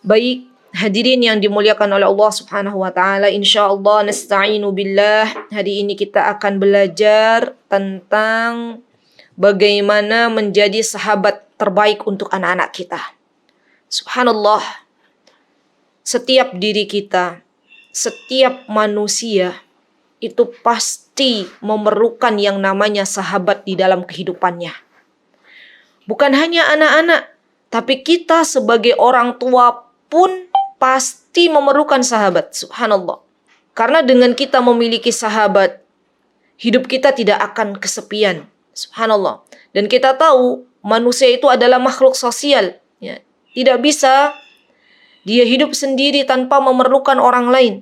Baik, hadirin yang dimuliakan oleh Allah Subhanahu wa taala, insyaallah nasta'inu billah. Hari ini kita akan belajar tentang bagaimana menjadi sahabat terbaik untuk anak-anak kita. Subhanallah, setiap diri kita, setiap manusia itu pasti memerlukan yang namanya sahabat di dalam kehidupannya. Bukan hanya anak-anak, tapi kita sebagai orang tua pun pasti memerlukan sahabat. Subhanallah. Karena dengan kita memiliki sahabat, hidup kita tidak akan kesepian. Subhanallah. Dan kita tahu manusia itu adalah makhluk sosial. Ya. Tidak bisa dia hidup sendiri tanpa memerlukan orang lain.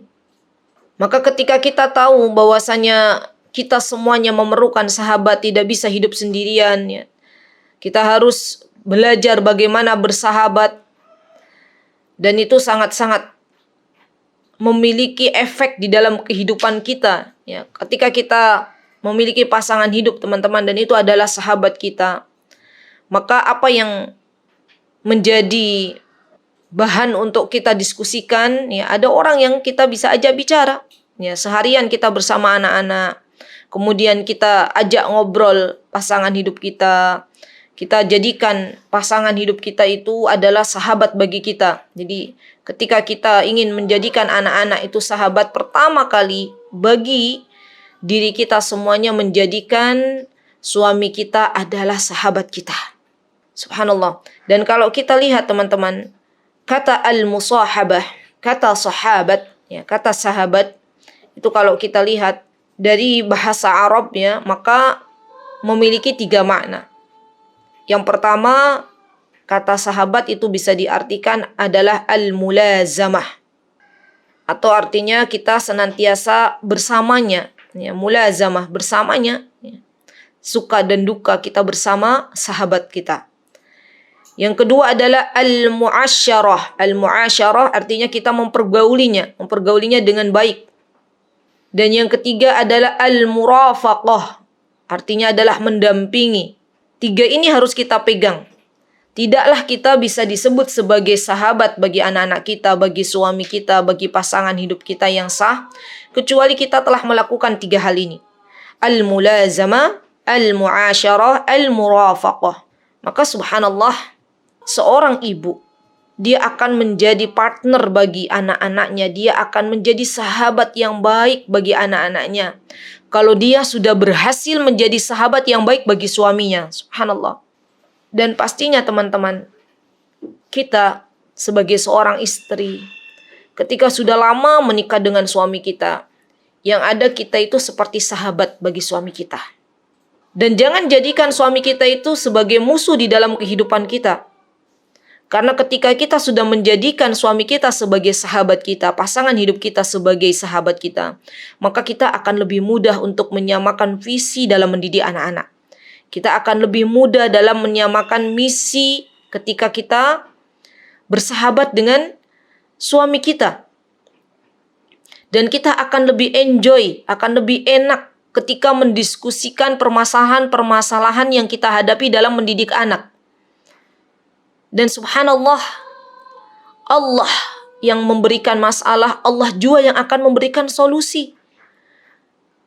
Maka ketika kita tahu bahwasanya kita semuanya memerlukan sahabat, tidak bisa hidup sendirian. Ya. Kita harus belajar bagaimana bersahabat. Dan itu sangat-sangat memiliki efek di dalam kehidupan kita. Ya, ketika kita memiliki pasangan hidup, teman-teman, dan itu adalah sahabat kita, maka apa yang menjadi bahan untuk kita diskusikan, ya, ada orang yang kita bisa ajak bicara. Ya, seharian kita bersama anak-anak, kemudian kita ajak ngobrol pasangan hidup kita. Kita jadikan pasangan hidup kita itu adalah sahabat bagi kita. Jadi ketika kita ingin menjadikan anak-anak itu sahabat, pertama kali bagi diri kita semuanya menjadikan suami kita adalah sahabat kita. Subhanallah. Dan kalau kita lihat teman-teman, kata al-musahabah, kata sahabat, ya, kata sahabat, itu kalau kita lihat dari bahasa Arabnya, maka memiliki 3 makna. Yang pertama, kata sahabat itu bisa diartikan adalah al-mulazamah. Atau artinya kita senantiasa bersamanya. Ya, mulazamah, bersamanya. Ya. Suka dan duka kita bersama sahabat kita. Yang kedua adalah al-mu'asyarah. Al-mu'asyarah artinya kita mempergaulinya dengan baik. Dan yang ketiga adalah al-murafaqah. Artinya adalah mendampingi. 3 ini harus kita pegang. Tidaklah kita bisa disebut sebagai sahabat bagi anak-anak kita, bagi suami kita, bagi pasangan hidup kita yang sah, kecuali kita telah melakukan 3 hal ini. Al-mulazamah, al-mu'asyarah, al-murafaqah. Maka subhanallah, seorang ibu, dia akan menjadi partner bagi anak-anaknya. Dia akan menjadi sahabat yang baik bagi anak-anaknya. Kalau dia sudah berhasil menjadi sahabat yang baik bagi suaminya. Subhanallah. Dan pastinya teman-teman, kita sebagai seorang istri, ketika sudah lama menikah dengan suami kita, yang ada kita itu seperti sahabat bagi suami kita. Dan jangan jadikan suami kita itu sebagai musuh di dalam kehidupan kita. Karena ketika kita sudah menjadikan suami kita sebagai sahabat kita, pasangan hidup kita sebagai sahabat kita, maka kita akan lebih mudah untuk menyamakan visi dalam mendidik anak-anak. Kita akan lebih mudah dalam menyamakan misi ketika kita bersahabat dengan suami kita. Dan kita akan lebih enjoy, akan lebih enak ketika mendiskusikan permasalahan-permasalahan yang kita hadapi dalam mendidik anak. Dan subhanallah, Allah yang memberikan masalah, Allah juga yang akan memberikan solusi.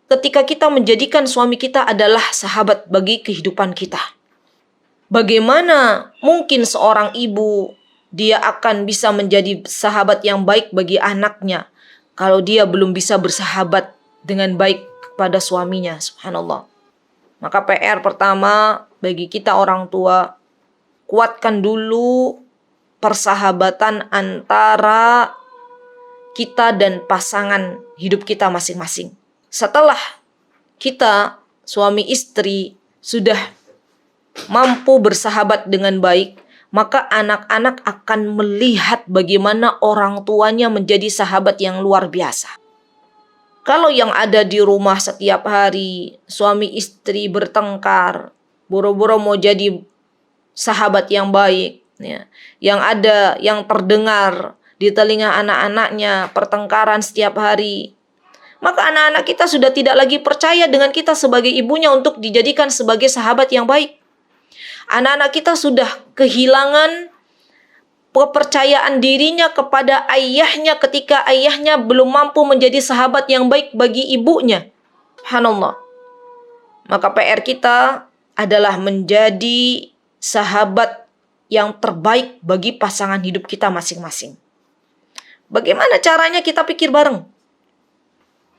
Ketika kita menjadikan suami kita adalah sahabat bagi kehidupan kita. Bagaimana mungkin seorang ibu, dia akan bisa menjadi sahabat yang baik bagi anaknya, kalau dia belum bisa bersahabat dengan baik kepada suaminya, subhanallah. Maka PR pertama bagi kita orang tua, kuatkan dulu persahabatan antara kita dan pasangan hidup kita masing-masing. Setelah kita, suami istri, sudah mampu bersahabat dengan baik, maka anak-anak akan melihat bagaimana orang tuanya menjadi sahabat yang luar biasa. Kalau yang ada di rumah setiap hari, suami istri bertengkar, boro-boro mau jadi sahabat yang baik, ya. Yang ada, yang terdengar di telinga anak-anaknya pertengkaran setiap hari, maka anak-anak kita sudah tidak lagi percaya dengan kita sebagai ibunya untuk dijadikan sebagai sahabat yang baik. Anak-anak kita sudah kehilangan kepercayaan dirinya kepada ayahnya ketika ayahnya belum mampu menjadi sahabat yang baik bagi ibunya. Subhanallah. Maka PR kita adalah menjadi sahabat yang terbaik bagi pasangan hidup kita masing-masing. Bagaimana caranya, kita pikir bareng.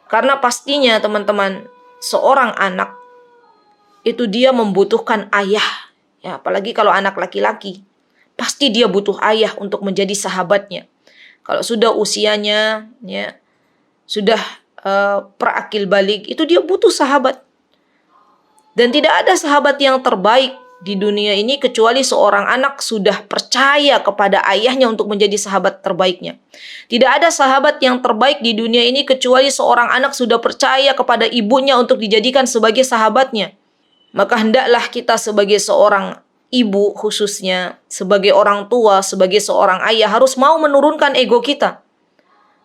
Karena pastinya teman-teman, seorang anak itu dia membutuhkan ayah. Ya, apalagi kalau anak laki-laki. Pasti dia butuh ayah untuk menjadi sahabatnya. Kalau sudah usianya ya sudah berakil balik, itu dia butuh sahabat. Dan tidak ada sahabat yang terbaik di dunia ini kecuali seorang anak sudah percaya kepada ayahnya untuk menjadi sahabat terbaiknya. Tidak ada sahabat yang terbaik di dunia ini kecuali seorang anak sudah percaya kepada ibunya untuk dijadikan sebagai sahabatnya. Maka hendaklah kita sebagai seorang ibu, khususnya sebagai orang tua, sebagai seorang ayah, harus mau menurunkan ego kita.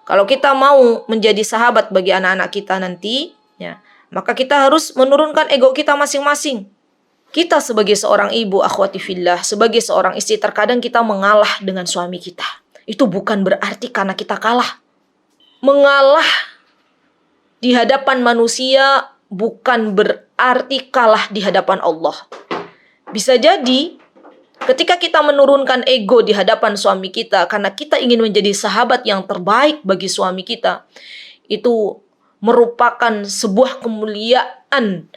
Kalau kita mau menjadi sahabat bagi anak-anak kita nanti, ya, maka kita harus menurunkan ego kita masing-masing. Kita sebagai seorang ibu, akhwati fillah, sebagai seorang istri, terkadang kita mengalah dengan suami kita. Itu bukan berarti karena kita kalah. Mengalah di hadapan manusia bukan berarti kalah di hadapan Allah. Bisa jadi ketika kita menurunkan ego di hadapan suami kita karena kita ingin menjadi sahabat yang terbaik bagi suami kita, itu merupakan sebuah kemuliaan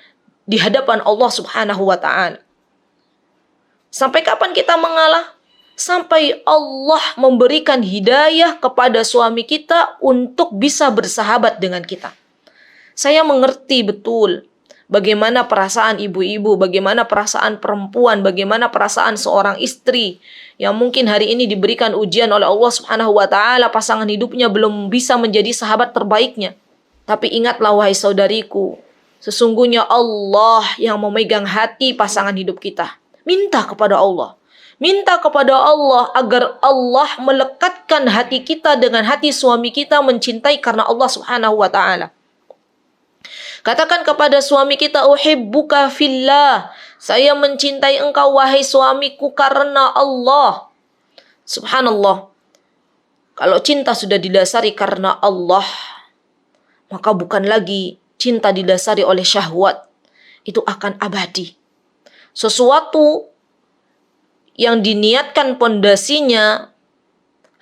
di hadapan Allah Subhanahu wa ta'ala. Sampai kapan kita mengalah? Sampai Allah memberikan hidayah kepada suami kita untuk bisa bersahabat dengan kita. Saya mengerti betul bagaimana perasaan ibu-ibu, bagaimana perasaan perempuan, bagaimana perasaan seorang istri yang mungkin hari ini diberikan ujian oleh Allah Subhanahu wa ta'ala, pasangan hidupnya belum bisa menjadi sahabat terbaiknya. Tapi ingatlah wahai saudariku, sesungguhnya Allah yang memegang hati pasangan hidup kita. Minta kepada Allah. Minta kepada Allah agar Allah melekatkan hati kita dengan hati suami kita mencintai karena Allah Subhanahu wa ta'ala. Katakan kepada suami kita, uhibbuka fillah. Saya mencintai engkau wahai suamiku karena Allah. Subhanallah. Kalau cinta sudah didasari karena Allah, maka bukan lagi cinta didasari oleh syahwat. Itu akan abadi. Sesuatu yang diniatkan pondasinya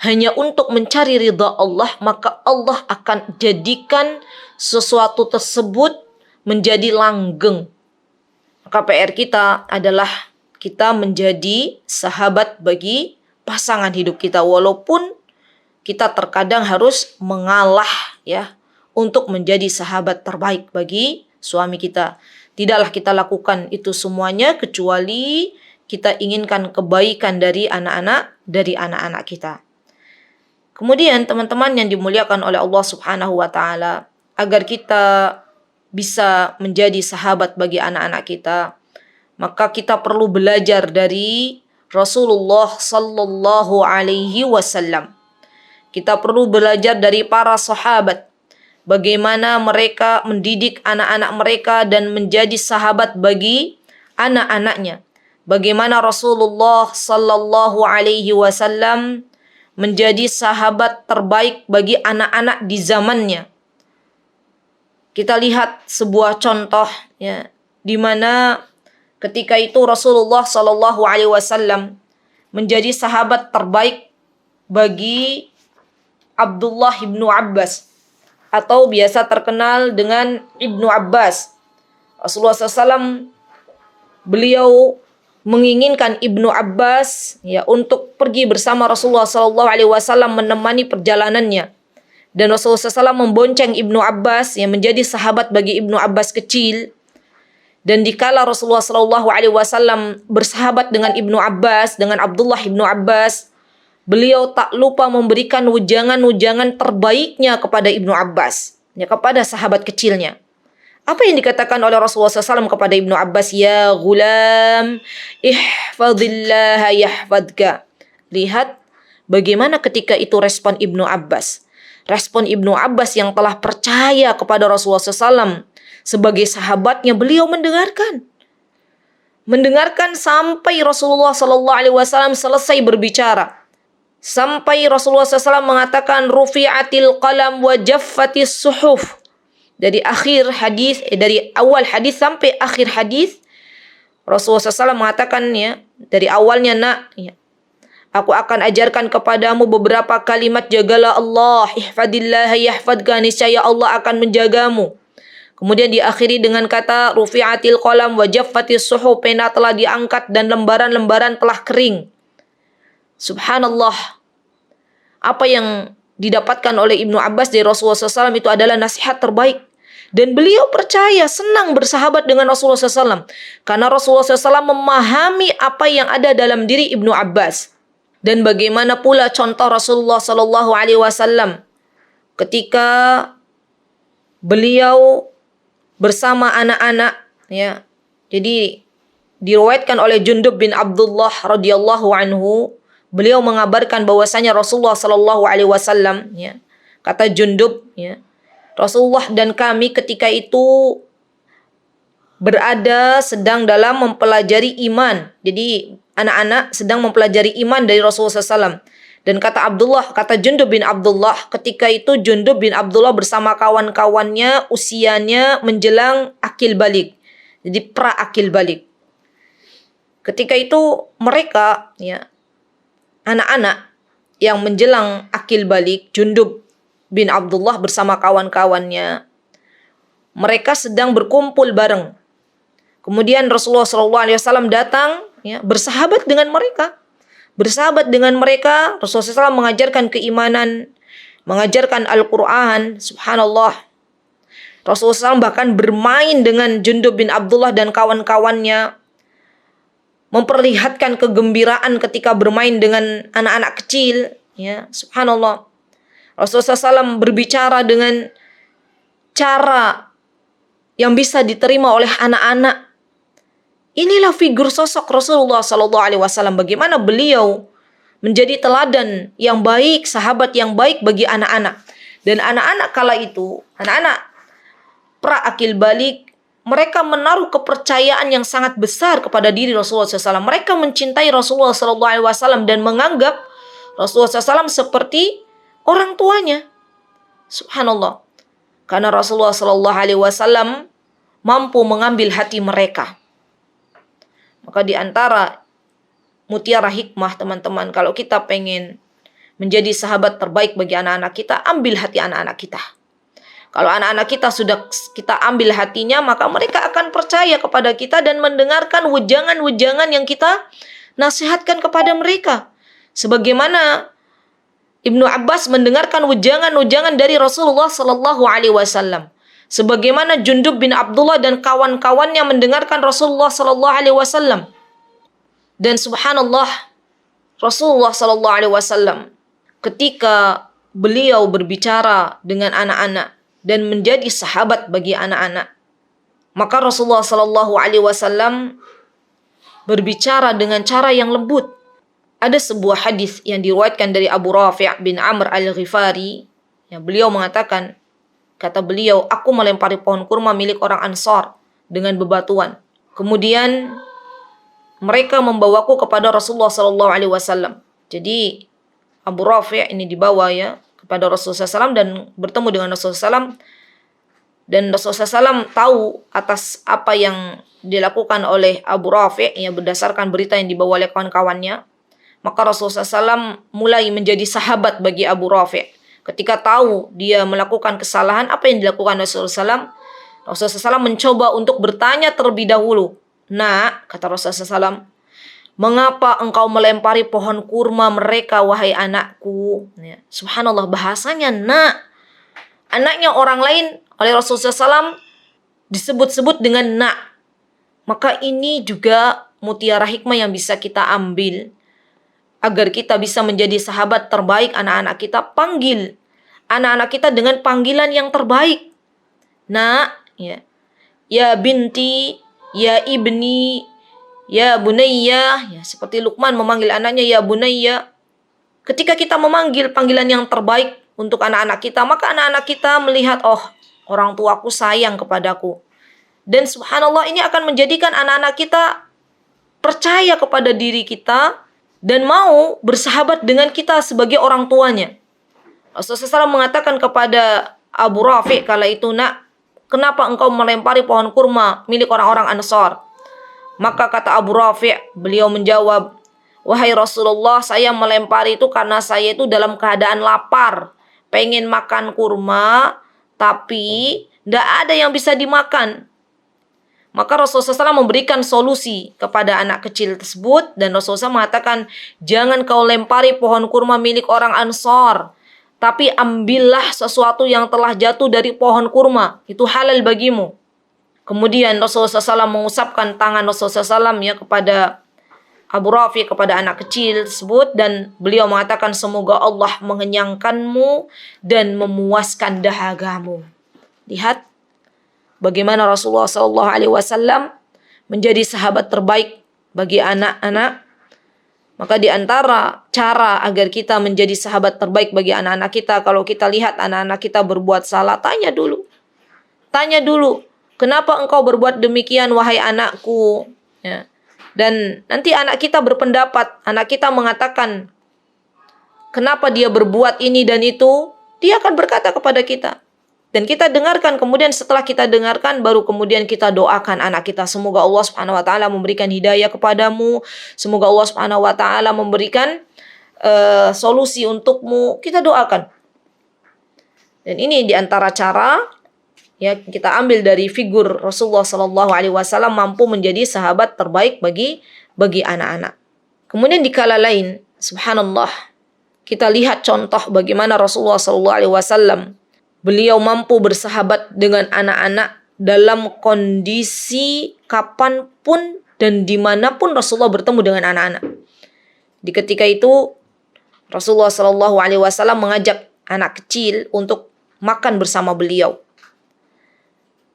hanya untuk mencari ridha Allah, maka Allah akan jadikan sesuatu tersebut menjadi langgeng. Maka PR kita adalah kita menjadi sahabat bagi pasangan hidup kita, walaupun kita terkadang harus mengalah ya untuk menjadi sahabat terbaik bagi suami kita. Tidaklah kita lakukan itu semuanya kecuali kita inginkan kebaikan dari anak-anak kita. Kemudian teman-teman yang dimuliakan oleh Allah Subhanahu wa ta'ala, agar kita bisa menjadi sahabat bagi anak-anak kita, maka kita perlu belajar dari Rasulullah sallallahu alaihi wasallam. Kita perlu belajar dari para sahabat, bagaimana mereka mendidik anak-anak mereka dan menjadi sahabat bagi anak-anaknya. Bagaimana Rasulullah sallallahu alaihi wasallam menjadi sahabat terbaik bagi anak-anak di zamannya. Kita lihat sebuah contoh ya, di mana ketika itu Rasulullah sallallahu alaihi wasallam menjadi sahabat terbaik bagi Abdullah ibnu Abbas, atau biasa terkenal dengan Ibnu Abbas. Rasulullah SAW beliau menginginkan Ibnu Abbas ya untuk pergi bersama Rasulullah SAW menemani perjalanannya. Dan Rasulullah SAW membonceng Ibnu Abbas yang menjadi sahabat bagi Ibnu Abbas kecil. Dan dikala Rasulullah SAW bersahabat dengan Ibnu Abbas, dengan Abdullah Ibnu Abbas, beliau tak lupa memberikan ujangan-ujangan terbaiknya kepada Ibnu Abbas, ya, kepada sahabat kecilnya. Apa yang dikatakan oleh Rasulullah SAW kepada Ibnu Abbas? Ya ghulam, ihfadillah yahfadka. Lihat bagaimana ketika itu respon Ibnu Abbas. Respon Ibnu Abbas yang telah percaya kepada Rasulullah SAW sebagai sahabatnya, beliau mendengarkan. Mendengarkan sampai Rasulullah SAW selesai berbicara. Sampai Rasulullah SAW mengatakan rufi'atil qalam wa jaffatis suhuf. Dari awal hadis sampai akhir hadis, Rasulullah SAW mengatakan ya, dari awalnya nak, ya, aku akan ajarkan kepadamu beberapa kalimat, jagalah Allah, ihfadillah yahfadka, niscaya Allah akan menjagamu. Kemudian diakhiri dengan kata rufi'atil qalam wa jaffatis suhuf, pena telah diangkat dan lembaran-lembaran telah kering. Subhanallah. Apa yang didapatkan oleh Ibnu Abbas dari Rasulullah SAW itu adalah nasihat terbaik. Dan beliau percaya, senang bersahabat dengan Rasulullah SAW. Karena Rasulullah SAW memahami apa yang ada dalam diri Ibnu Abbas. Dan bagaimana pula contoh Rasulullah SAW ketika beliau bersama anak-anak, ya. Jadi diriwayatkan oleh Jundub bin Abdullah radhiyallahu anhu, beliau mengabarkan bahwasanya Rasulullah sallallahu alaihi wasallam, ya, kata Jundub, ya, Rasulullah dan kami ketika itu berada sedang dalam mempelajari iman. Jadi anak-anak sedang mempelajari iman dari Rasulullah SAW. Dan kata Jundub bin Abdullah, ketika itu Jundub bin Abdullah bersama kawan-kawannya usianya menjelang akil balik. Jadi pra akil balik. Ketika itu mereka, ya, anak-anak yang menjelang akil balik, Jundub bin Abdullah bersama kawan-kawannya, mereka sedang berkumpul bareng. Kemudian Rasulullah SAW datang, ya, bersahabat dengan mereka. Rasulullah SAW mengajarkan keimanan, mengajarkan Al-Quran, subhanallah. Rasulullah SAW bahkan bermain dengan Jundub bin Abdullah dan kawan-kawannya, memperlihatkan kegembiraan ketika bermain dengan anak-anak kecil, ya, subhanallah. Rasulullah SAW berbicara dengan cara yang bisa diterima oleh anak-anak. Inilah figur sosok Rasulullah SAW, bagaimana beliau menjadi teladan yang baik, sahabat yang baik bagi anak-anak. Dan anak-anak kala itu, anak-anak pra akil balik, mereka menaruh kepercayaan yang sangat besar kepada diri Rasulullah SAW. Mereka mencintai Rasulullah SAW dan menganggap Rasulullah SAW seperti orang tuanya. Subhanallah. Karena Rasulullah SAW mampu mengambil hati mereka. Maka di antara mutiara hikmah, teman-teman, kalau kita pengen menjadi sahabat terbaik bagi anak-anak kita, ambil hati anak-anak kita. Kalau anak-anak kita sudah kita ambil hatinya, maka mereka akan percaya kepada kita dan mendengarkan wejangan-wejangan yang kita nasihatkan kepada mereka. Sebagaimana Ibnu Abbas mendengarkan wejangan-wejangan dari Rasulullah Sallallahu Alaihi Wasallam. Sebagaimana Jundub bin Abdullah dan kawan-kawannya mendengarkan Rasulullah Sallallahu Alaihi Wasallam. Dan subhanallah, Rasulullah Sallallahu Alaihi Wasallam ketika beliau berbicara dengan anak-anak dan menjadi sahabat bagi anak-anak, maka Rasulullah Sallallahu Alaihi Wasallam berbicara dengan cara yang lembut. Ada sebuah hadis yang diriwayatkan dari Abu Rafi' bin Amr al-Ghifari, yang beliau mengatakan, kata beliau, aku melempari pohon kurma milik orang Ansar dengan bebatuan. Kemudian mereka membawaku kepada Rasulullah Sallallahu Alaihi Wasallam. Jadi Abu Rafi' ini dibawa, ya, kepada Rasulullah SAW dan bertemu dengan Rasulullah SAW. Dan Rasulullah SAW tahu atas apa yang dilakukan oleh Abu Rafi', ya, berdasarkan berita yang dibawa oleh kawan-kawannya. Maka Rasulullah SAW mulai menjadi sahabat bagi Abu Rafi'. Ketika tahu dia melakukan kesalahan, apa yang dilakukan Rasulullah SAW? Rasulullah SAW mencoba untuk bertanya terlebih dahulu. Nak, kata Rasulullah SAW, mengapa engkau melempari pohon kurma mereka, wahai anakku? Ya, subhanallah, bahasanya nak. Anaknya orang lain oleh Rasulullah SAW disebut-sebut dengan nak. Maka ini juga mutiara hikmah yang bisa kita ambil. Agar kita bisa menjadi sahabat terbaik anak-anak kita, panggil anak-anak kita dengan panggilan yang terbaik. Nak, ya, ya binti, ya ibni, ya bunayya, ya, seperti Luqman memanggil anaknya ya bunayya. Ketika kita memanggil panggilan yang terbaik untuk anak-anak kita, maka anak-anak kita melihat, oh, orang tuaku sayang kepadaku. Dan subhanallah, ini akan menjadikan anak-anak kita percaya kepada diri kita dan mau bersahabat dengan kita sebagai orang tuanya. Rasulullah SAW mengatakan kepada Abu Rafi kala itu, "Nak, kenapa engkau melempari pohon kurma milik orang-orang Ansar?" Maka kata Abu Rafi, beliau menjawab, "Wahai Rasulullah, saya melempari itu karena saya itu dalam keadaan lapar, pengen makan kurma, tapi tidak ada yang bisa dimakan." Maka Rasulullah SAW memberikan solusi kepada anak kecil tersebut, dan Rasulullah SAW mengatakan, "Jangan kau lempari pohon kurma milik orang Ansar, tapi ambillah sesuatu yang telah jatuh dari pohon kurma, itu halal bagimu." Kemudian Rasulullah SAW mengusapkan tangan Rasulullah SAW ya kepada Abu Rafi, kepada anak kecil tersebut, dan beliau mengatakan, "Semoga Allah mengenyangkanmu dan memuaskan dahagamu." Lihat bagaimana Rasulullah SAW menjadi sahabat terbaik bagi anak-anak. Maka di antara cara agar kita menjadi sahabat terbaik bagi anak-anak kita, kalau kita lihat anak-anak kita berbuat salah, tanya dulu. Tanya dulu, "Kenapa engkau berbuat demikian, wahai anakku?" Ya. Dan nanti anak kita berpendapat, anak kita mengatakan, "Kenapa dia berbuat ini dan itu?" Dia akan berkata kepada kita. Dan kita dengarkan, kemudian setelah kita dengarkan, baru kemudian kita doakan anak kita. Semoga Allah Subhanahu wa Ta'ala memberikan hidayah kepadamu. Semoga Allah Subhanahu wa Ta'ala memberikan solusi untukmu. Kita doakan. Dan ini diantara cara ya kita ambil dari figur Rasulullah Sallallahu Alaihi Wasallam mampu menjadi sahabat terbaik bagi anak-anak. Kemudian di kala lain, subhanallah, kita lihat contoh bagaimana Rasulullah Sallallahu Alaihi Wasallam beliau mampu bersahabat dengan anak-anak dalam kondisi kapanpun dan dimanapun Rasulullah bertemu dengan anak-anak. Di ketika itu Rasulullah Sallallahu Alaihi Wasallam mengajak anak kecil untuk makan bersama beliau.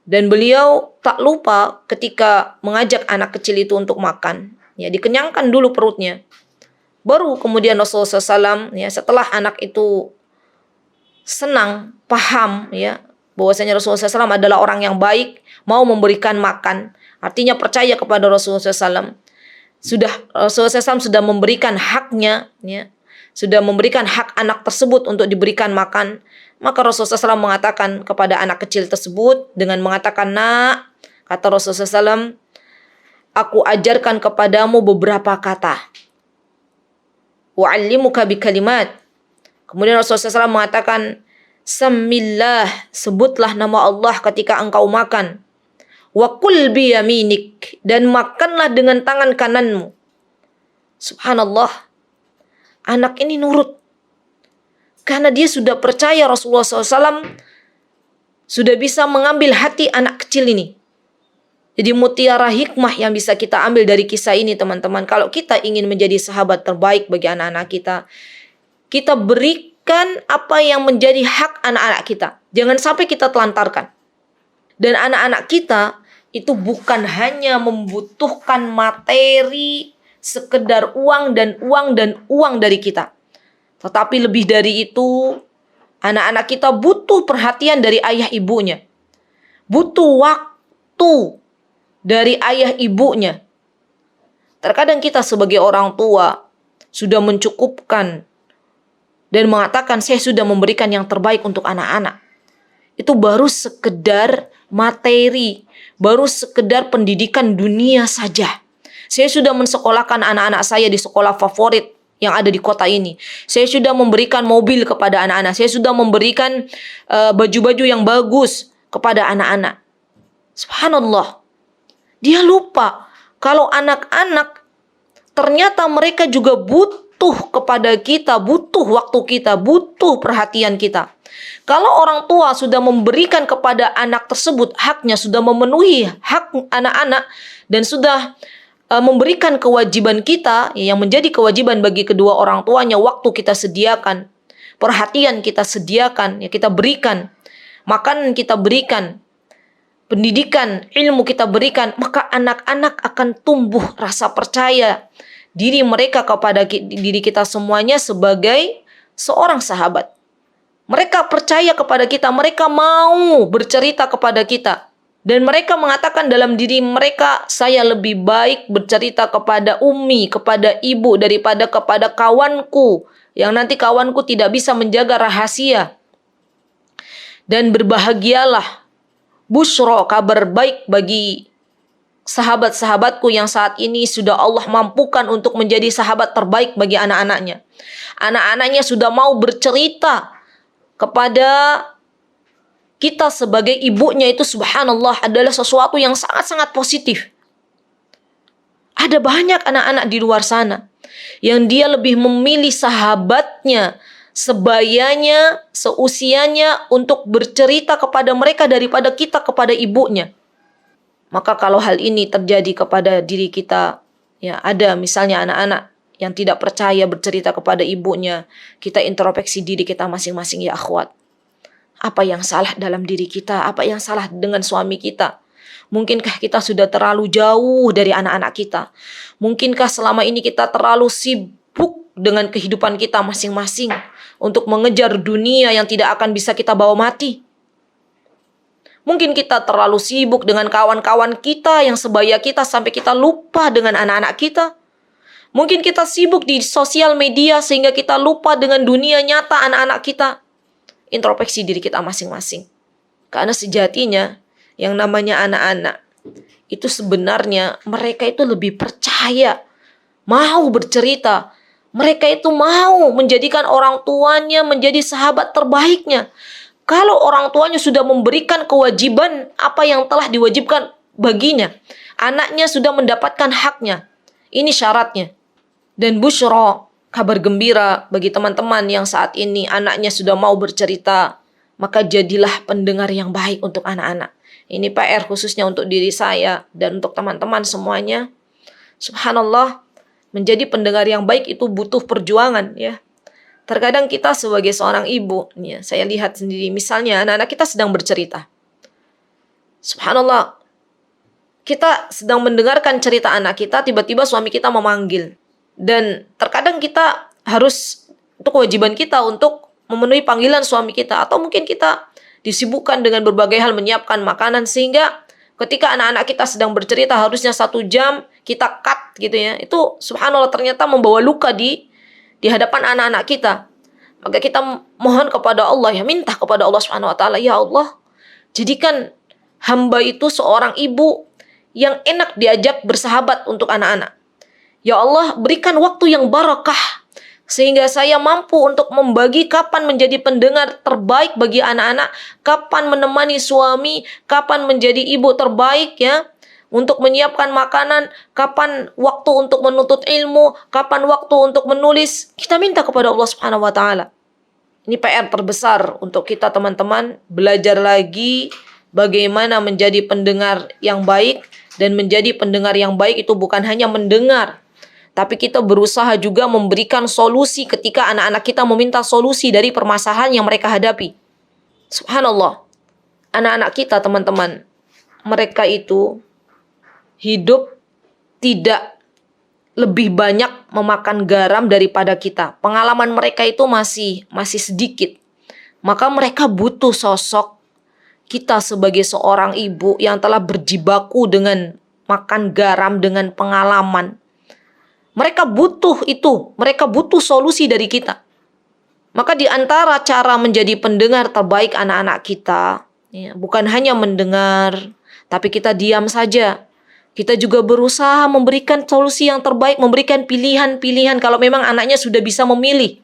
Dan beliau tak lupa ketika mengajak anak kecil itu untuk makan. Ya, dikenyangkan dulu perutnya. Baru kemudian Rasulullah SAW ya, setelah anak itu senang, paham ya bahwasanya Rasulullah SAW adalah orang yang baik, mau memberikan makan, artinya percaya kepada Rasulullah SAW. Rasulullah SAW sudah memberikan haknya, ya, sudah memberikan hak anak tersebut untuk diberikan makan. Maka Rasulullah SAW mengatakan kepada anak kecil tersebut dengan mengatakan, "Nak," kata Rasulullah SAW, "aku ajarkan kepadamu beberapa kata. Wa'allimuka bikalimat." Kemudian Rasulullah SAW mengatakan, "Samillah," sebutlah nama Allah ketika engkau makan. "Wa kul biyaminik," dan makanlah dengan tangan kananmu. Subhanallah. Anak ini nurut. Karena dia sudah percaya Rasulullah SAW sudah bisa mengambil hati anak kecil ini. Jadi mutiara hikmah yang bisa kita ambil dari kisah ini, teman-teman. Kalau kita ingin menjadi sahabat terbaik bagi anak-anak kita, kita berikan apa yang menjadi hak anak-anak kita. Jangan sampai kita telantarkan. Dan anak-anak kita itu bukan hanya membutuhkan materi, sekedar uang dan uang dari kita. Tetapi lebih dari itu, anak-anak kita butuh perhatian dari ayah ibunya. Butuh waktu dari ayah ibunya. Terkadang kita sebagai orang tua sudah mencukupkan dan mengatakan, "Saya sudah memberikan yang terbaik untuk anak-anak." Itu baru sekedar materi, baru sekedar pendidikan dunia saja. Saya sudah mensekolahkan anak-anak saya di sekolah favorit yang ada di kota ini. Saya sudah memberikan mobil kepada anak-anak. Saya sudah memberikan baju-baju yang bagus kepada anak-anak. Subhanallah. Dia lupa kalau anak-anak ternyata mereka juga butuh kepada kita, butuh waktu kita, butuh perhatian kita. Kalau orang tua sudah memberikan kepada anak tersebut haknya, sudah memenuhi hak anak-anak, dan sudah memberikan kewajiban kita, yang menjadi kewajiban bagi kedua orang tuanya, waktu kita sediakan, perhatian kita sediakan, ya kita berikan, makanan kita berikan, pendidikan, ilmu kita berikan, maka anak-anak akan tumbuh rasa percaya diri mereka kepada diri kita semuanya sebagai seorang sahabat. Mereka percaya kepada kita, mereka mau bercerita kepada kita. Dan mereka mengatakan dalam diri mereka, saya lebih baik bercerita kepada ummi, kepada ibu, daripada kepada kawanku, yang nanti kawanku tidak bisa menjaga rahasia. Dan berbahagialah, busyra, kabar baik bagi sahabat-sahabatku yang saat ini sudah Allah mampukan untuk menjadi sahabat terbaik bagi anak-anaknya. Anak-anaknya sudah mau bercerita kepada kita sebagai ibunya, itu subhanallah adalah sesuatu yang sangat-sangat positif. Ada banyak anak-anak di luar sana yang dia lebih memilih sahabatnya, sebayanya, seusianya untuk bercerita kepada mereka daripada kita kepada ibunya. Maka kalau hal ini terjadi kepada diri kita, ya ada misalnya anak-anak yang tidak percaya bercerita kepada ibunya, kita introspeksi diri kita masing-masing ya akhwat. Apa yang salah dalam diri kita? Apa yang salah dengan suami kita? Mungkinkah kita sudah terlalu jauh dari anak-anak kita? Mungkinkah selama ini kita terlalu sibuk dengan kehidupan kita masing-masing untuk mengejar dunia yang tidak akan bisa kita bawa mati? Mungkin kita terlalu sibuk dengan kawan-kawan kita yang sebaya kita sampai kita lupa dengan anak-anak kita. Mungkin kita sibuk di sosial media sehingga kita lupa dengan dunia nyata anak-anak kita. Introspeksi diri kita masing-masing. Karena sejatinya yang namanya anak-anak itu sebenarnya mereka itu lebih percaya, mau bercerita. Mereka itu mau menjadikan orang tuanya menjadi sahabat terbaiknya. Kalau orang tuanya sudah memberikan kewajiban apa yang telah diwajibkan baginya, anaknya sudah mendapatkan haknya. Ini syaratnya. Dan busyra, kabar gembira bagi teman-teman yang saat ini anaknya sudah mau bercerita, maka jadilah pendengar yang baik untuk anak-anak. Ini PR khususnya untuk diri saya dan untuk teman-teman semuanya. Subhanallah, menjadi pendengar yang baik itu butuh perjuangan ya. Terkadang kita sebagai seorang ibu, ya, saya lihat sendiri misalnya anak-anak kita sedang bercerita. Subhanallah, kita sedang mendengarkan cerita anak kita, tiba-tiba suami kita memanggil. Dan terkadang kita harus, itu kewajiban kita untuk memenuhi panggilan suami kita. Atau mungkin kita disibukkan dengan berbagai hal menyiapkan makanan. Sehingga ketika anak-anak kita sedang bercerita harusnya 1 jam, kita cut gitu ya. Itu subhanallah ternyata membawa luka di hadapan anak-anak kita. Maka kita mohon kepada Allah, ya minta kepada Allah Subhanahu wa taala, ya Allah, jadikan hamba itu seorang ibu yang enak diajak bersahabat untuk anak-anak. Ya Allah, berikan waktu yang barakah sehingga saya mampu untuk membagi kapan menjadi pendengar terbaik bagi anak-anak, kapan menemani suami, kapan menjadi ibu terbaik ya, untuk menyiapkan makanan, kapan waktu untuk menuntut ilmu, kapan waktu untuk menulis. Kita minta kepada Allah Subhanahu wa taala. Ini PR terbesar untuk kita teman-teman, belajar lagi bagaimana menjadi pendengar yang baik. Dan menjadi pendengar yang baik itu bukan hanya mendengar, tapi kita berusaha juga memberikan solusi ketika anak-anak kita meminta solusi dari permasalahan yang mereka hadapi. Subhanallah, anak-anak kita teman-teman, mereka itu hidup tidak lebih banyak memakan garam daripada kita. Pengalaman mereka itu masih sedikit. Maka mereka butuh sosok kita sebagai seorang ibu yang telah berjibaku dengan makan garam, dengan pengalaman. Mereka butuh itu. Mereka butuh solusi dari kita. Maka di antara cara menjadi pendengar terbaik anak-anak kita, ya, bukan hanya mendengar, tapi kita diam saja. Kita juga berusaha memberikan solusi yang terbaik, memberikan pilihan-pilihan kalau memang anaknya sudah bisa memilih.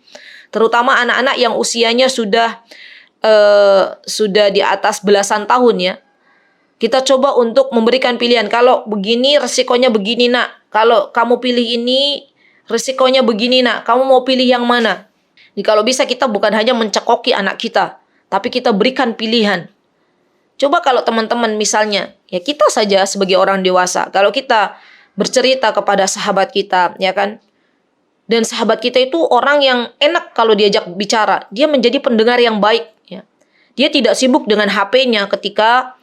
Terutama anak-anak yang usianya sudah di atas belasan tahun ya. Kita coba untuk memberikan pilihan. Kalau begini resikonya begini nak. Kalau kamu pilih ini resikonya begini nak. Kamu mau pilih yang mana? Jadi kalau bisa kita bukan hanya mencekoki anak kita, tapi kita berikan pilihan. Coba kalau teman-teman misalnya, ya kita saja sebagai orang dewasa, kalau kita bercerita kepada sahabat kita, ya kan? Dan sahabat kita itu orang yang enak kalau diajak bicara. Dia menjadi pendengar yang baik. Ya. Dia tidak sibuk dengan HP-nya ketika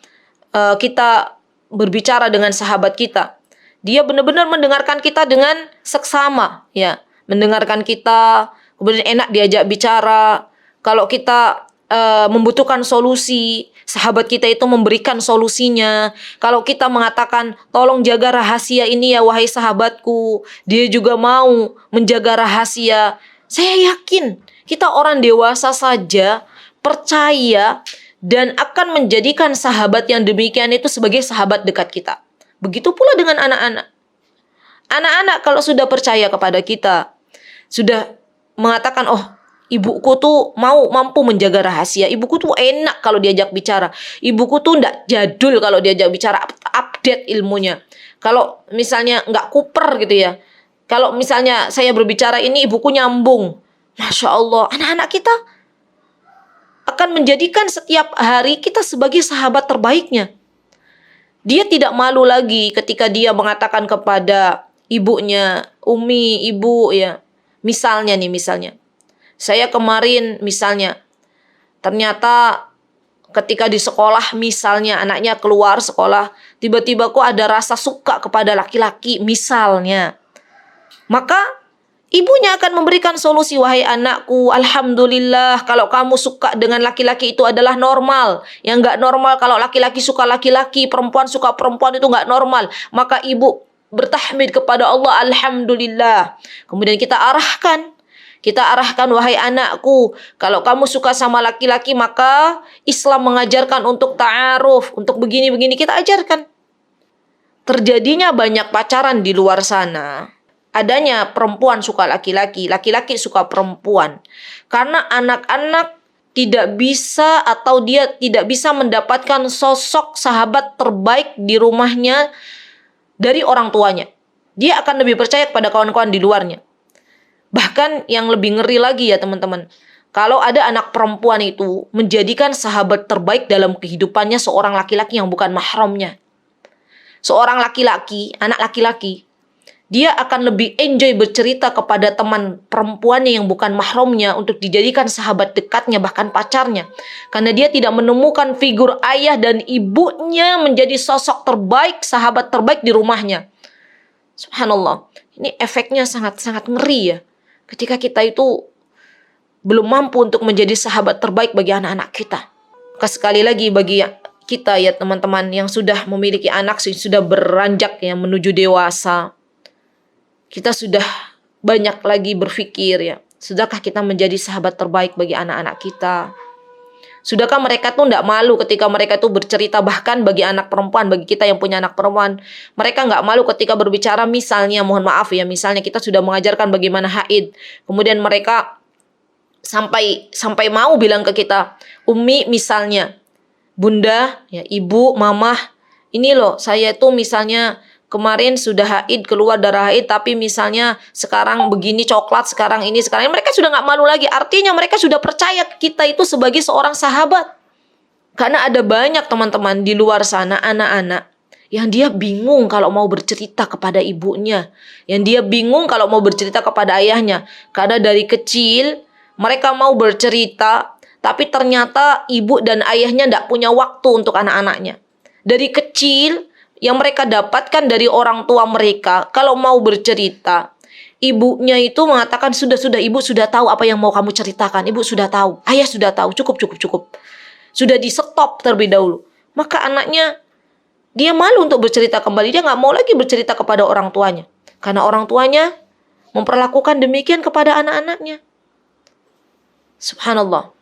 kita berbicara dengan sahabat kita. Dia benar-benar mendengarkan kita dengan seksama. Ya. Mendengarkan kita, kemudian enak diajak bicara. Kalau kita membutuhkan solusi, sahabat kita itu memberikan solusinya. Kalau kita mengatakan, tolong jaga rahasia ini ya wahai sahabatku, dia juga mau menjaga rahasia. Saya yakin kita orang dewasa saja percaya dan akan menjadikan sahabat yang demikian itu sebagai sahabat dekat kita. Begitu pula dengan anak-anak. Anak-anak kalau sudah percaya kepada kita, sudah mengatakan, oh, ibuku tuh mampu menjaga rahasia. Ibuku tuh enak kalau diajak bicara. Ibuku tuh ndak jadul kalau diajak bicara, update ilmunya. Kalau misalnya nggak kuper gitu ya. Kalau misalnya saya berbicara ini ibuku nyambung. Masya Allah, anak-anak kita akan menjadikan setiap hari kita sebagai sahabat terbaiknya. Dia tidak malu lagi ketika dia mengatakan kepada ibunya, Umi, ibu ya. Misalnya, saya kemarin misalnya, ternyata ketika di sekolah misalnya anaknya keluar sekolah, tiba-tiba kok ada rasa suka kepada laki-laki misalnya. Maka ibunya akan memberikan solusi, wahai anakku, alhamdulillah kalau kamu suka dengan laki-laki itu adalah normal. Yang nggak normal kalau laki-laki suka laki-laki, perempuan suka perempuan itu nggak normal. Maka ibu bertahmid kepada Allah, alhamdulillah. Kemudian kita arahkan, wahai anakku, kalau kamu suka sama laki-laki maka Islam mengajarkan untuk ta'aruf, untuk begini-begini kita ajarkan. Terjadinya banyak pacaran di luar sana. Adanya perempuan suka laki-laki, laki-laki suka perempuan. Karena anak-anak tidak bisa atau dia tidak bisa mendapatkan sosok sahabat terbaik di rumahnya dari orang tuanya. Dia akan lebih percaya kepada kawan-kawan di luarnya. Bahkan yang lebih ngeri lagi ya teman-teman, kalau ada anak perempuan itu menjadikan sahabat terbaik dalam kehidupannya seorang laki-laki yang bukan mahramnya. Seorang laki-laki, anak laki-laki, dia akan lebih enjoy bercerita kepada teman perempuannya yang bukan mahramnya untuk dijadikan sahabat dekatnya, bahkan pacarnya. Karena dia tidak menemukan figur ayah dan ibunya menjadi sosok terbaik, sahabat terbaik di rumahnya. Subhanallah, ini efeknya sangat-sangat ngeri ya. Ketika kita itu belum mampu untuk menjadi sahabat terbaik bagi anak-anak kita. Maka sekali lagi bagi kita ya teman-teman yang sudah memiliki anak, sudah beranjak ya menuju dewasa. Kita sudah banyak lagi berpikir ya. Sudahkah kita menjadi sahabat terbaik bagi anak-anak kita? Sudahkah mereka tuh tidak malu ketika mereka tuh bercerita, bahkan bagi anak perempuan, bagi kita yang punya anak perempuan, mereka nggak malu ketika berbicara misalnya, mohon maaf ya, misalnya kita sudah mengajarkan bagaimana haid, kemudian mereka sampai mau bilang ke kita, Umi misalnya, Bunda, ya ibu, mamah, ini loh saya tuh misalnya kemarin sudah haid, keluar darah haid, tapi misalnya sekarang begini coklat, sekarang ini, sekarang ini. Mereka sudah nggak malu lagi. Artinya mereka sudah percaya kita itu sebagai seorang sahabat. Karena ada banyak teman-teman di luar sana, anak-anak, yang dia bingung kalau mau bercerita kepada ibunya. Yang dia bingung kalau mau bercerita kepada ayahnya. Karena dari kecil, mereka mau bercerita, tapi ternyata ibu dan ayahnya nggak punya waktu untuk anak-anaknya. Dari kecil, yang mereka dapatkan dari orang tua mereka, kalau mau bercerita, ibunya itu mengatakan, sudah, ibu sudah tahu apa yang mau kamu ceritakan, ibu sudah tahu, ayah sudah tahu, cukup. Sudah di stop terlebih dahulu. Maka anaknya, dia malu untuk bercerita kembali, dia nggak mau lagi bercerita kepada orang tuanya. Karena orang tuanya memperlakukan demikian kepada anak-anaknya. Subhanallah.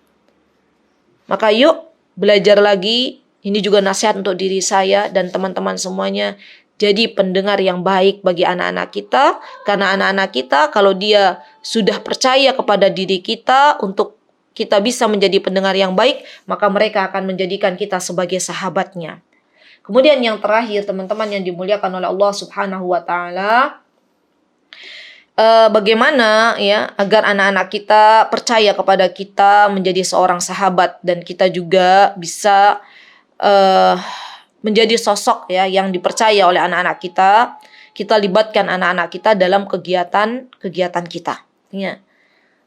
Maka yuk, belajar lagi. Ini juga nasihat untuk diri saya dan teman-teman semuanya. Jadi pendengar yang baik bagi anak-anak kita. Karena anak-anak kita kalau dia sudah percaya kepada diri kita untuk kita bisa menjadi pendengar yang baik, maka mereka akan menjadikan kita sebagai sahabatnya. Kemudian yang terakhir teman-teman yang dimuliakan oleh Allah Subhanahu wa taala, bagaimana ya agar anak-anak kita percaya kepada kita menjadi seorang sahabat dan kita juga bisa menjadi sosok ya yang dipercaya oleh anak-anak kita. Kita libatkan anak-anak kita dalam kegiatan kita ya.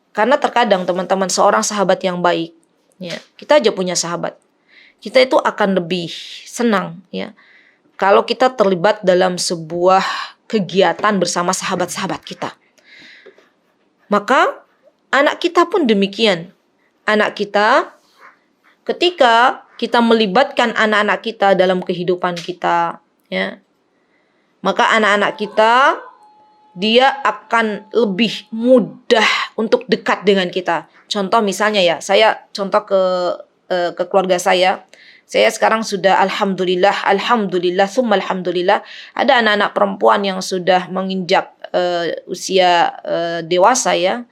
Karena terkadang teman-teman seorang sahabat yang baik ya, kita aja punya sahabat, kita itu akan lebih senang ya kalau kita terlibat dalam sebuah kegiatan bersama sahabat-sahabat kita. Maka anak kita pun demikian. Anak kita ketika kita melibatkan anak-anak kita dalam kehidupan kita, ya, maka anak-anak kita dia akan lebih mudah untuk dekat dengan kita. Contoh misalnya ya, saya contoh ke keluarga saya. Saya sekarang sudah alhamdulillah, summa alhamdulillah, ada anak-anak perempuan yang sudah menginjak usia dewasa ya.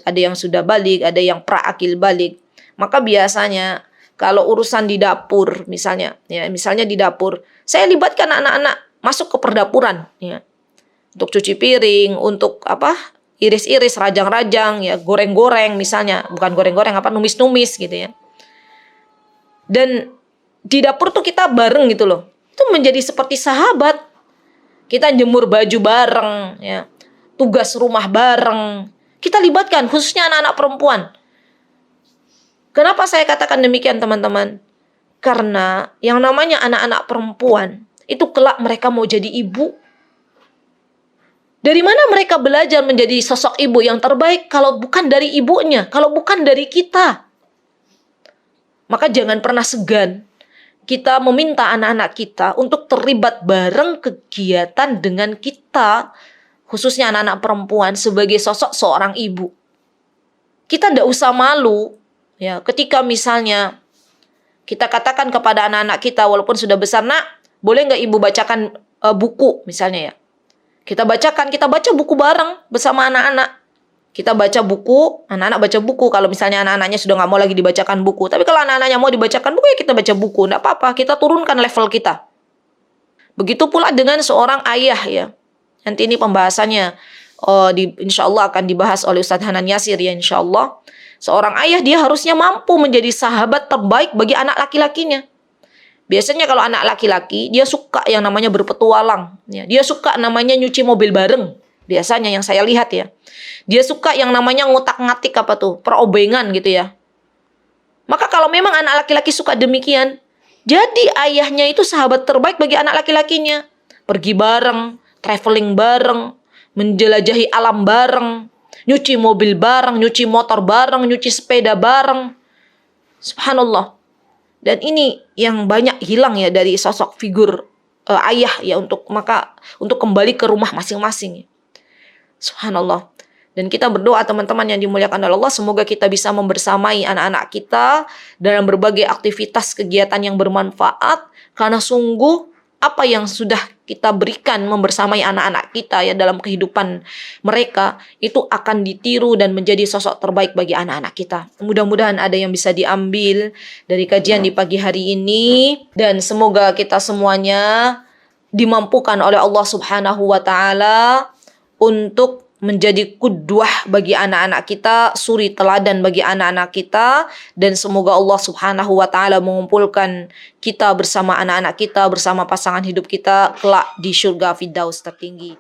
Ada yang sudah balik, ada yang praakil balik. Maka biasanya kalau urusan di dapur misalnya, ya misalnya di dapur, saya libatkan anak-anak masuk ke perdapuran, ya, untuk cuci piring, untuk apa? Iris-iris, rajang-rajang, ya goreng-goreng misalnya, bukan goreng-goreng apa, numis-numis gitu ya. Dan di dapur tuh kita bareng gitu loh. Itu menjadi seperti sahabat. Kita jemur baju bareng, ya. Tugas rumah bareng. Kita libatkan khususnya anak-anak perempuan. Kenapa saya katakan demikian teman-teman? Karena yang namanya anak-anak perempuan itu kelak mereka mau jadi ibu. Dari mana mereka belajar menjadi sosok ibu yang terbaik kalau bukan dari ibunya, kalau bukan dari kita? Maka jangan pernah segan kita meminta anak-anak kita untuk terlibat bareng kegiatan dengan kita, khususnya anak-anak perempuan sebagai sosok seorang ibu. Kita tidak usah malu, ya, ketika misalnya kita katakan kepada anak-anak kita walaupun sudah besar, nak, boleh nggak ibu bacakan buku misalnya ya. Kita baca buku bareng bersama anak-anak. Kita baca buku, anak-anak baca buku. Kalau misalnya anak-anaknya sudah nggak mau lagi dibacakan buku. Tapi kalau anak-anaknya mau dibacakan buku, ya kita baca buku. Nggak apa-apa, kita turunkan level kita. Begitu pula dengan seorang ayah ya. Nanti ini pembahasannya insya Allah akan dibahas oleh Ustadz Hanan Yasir ya insya Allah. Seorang ayah dia harusnya mampu menjadi sahabat terbaik bagi anak laki-lakinya. Biasanya kalau anak laki-laki, dia suka yang namanya berpetualang. Ya. Dia suka namanya nyuci mobil bareng. Biasanya yang saya lihat ya. Dia suka yang namanya ngotak-ngatik apa tuh, perobengan gitu ya. Maka kalau memang anak laki-laki suka demikian, jadi ayahnya itu sahabat terbaik bagi anak laki-lakinya. Pergi bareng, traveling bareng, menjelajahi alam bareng, nyuci mobil bareng, nyuci motor bareng, nyuci sepeda bareng. Subhanallah. Dan ini yang banyak hilang ya dari sosok figur ayah ya untuk kembali ke rumah masing-masing. Subhanallah. Dan kita berdoa teman-teman yang dimuliakan oleh Allah, semoga kita bisa membersamai anak-anak kita dalam berbagai aktivitas kegiatan yang bermanfaat, karena sungguh apa yang sudah kita berikan membersamai anak-anak kita ya dalam kehidupan mereka itu akan ditiru dan menjadi sosok terbaik bagi anak-anak kita. Mudah-mudahan ada yang bisa diambil dari kajian di pagi hari ini, dan semoga kita semuanya dimampukan oleh Allah Subhanahu wa taala untuk menjadi qudwah bagi anak-anak kita, suri teladan bagi anak-anak kita, dan semoga Allah Subhanahu wa taala mengumpulkan kita bersama anak-anak kita, bersama pasangan hidup kita kelak di surga Firdaus tertinggi.